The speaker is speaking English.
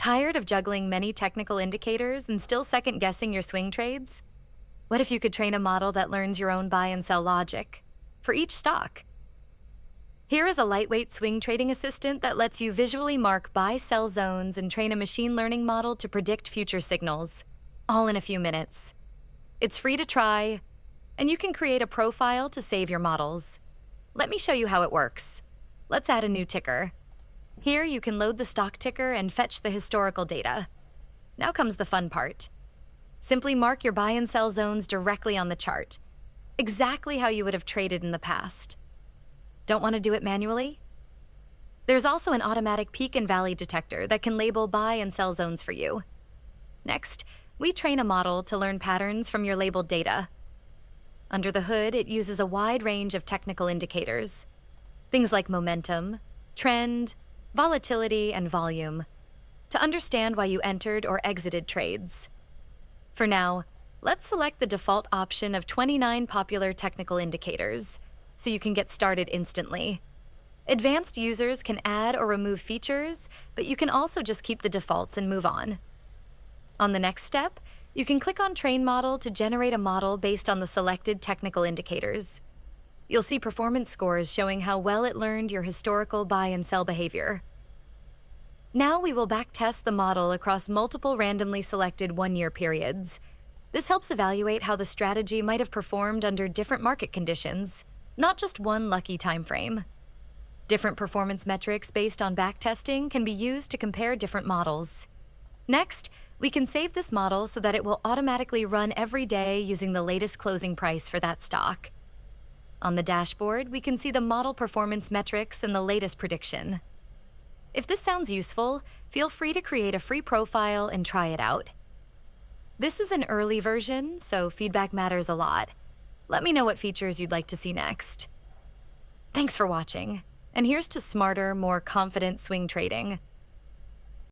Tired of juggling many technical indicators and still second-guessing your swing trades? What if you could train a model that learns your own buy and sell logic for each stock? Here is a lightweight swing trading assistant that lets you visually mark buy-sell zones and train a machine learning model to predict future signals, all in a few minutes. It's free to try, and you can create a profile to save your models. Let me show you how it works. Let's add a new ticker. Here you can load the stock ticker and fetch the historical data. Now comes the fun part. Simply mark your buy and sell zones directly on the chart, exactly how you would have traded in the past. Don't want to do it manually? There's also an automatic peak and valley detector that can label buy and sell zones for you. Next, we train a model to learn patterns from your labeled data. Under the hood, it uses a wide range of technical indicators, things like momentum, trend, volatility, and volume, to understand why you entered or exited trades. For now, let's select the default option of 29 popular technical indicators, so you can get started instantly. Advanced users can add or remove features, but you can also just keep the defaults and move on. On the next step, you can click on Train Model to generate a model based on the selected technical indicators. You'll see performance scores showing how well it learned your historical buy and sell behavior. Now we will backtest the model across multiple randomly selected one-year periods. This helps evaluate how the strategy might have performed under different market conditions, not just one lucky time frame. Different performance metrics based on backtesting can be used to compare different models. Next, we can save this model so that it will automatically run every day using the latest closing price for that stock. On the dashboard, we can see the model performance metrics and the latest prediction. If this sounds useful, feel free to create a free profile and try it out. This is an early version, so feedback matters a lot. Let me know what features you'd like to see next. Thanks for watching, and here's to smarter, more confident swing trading.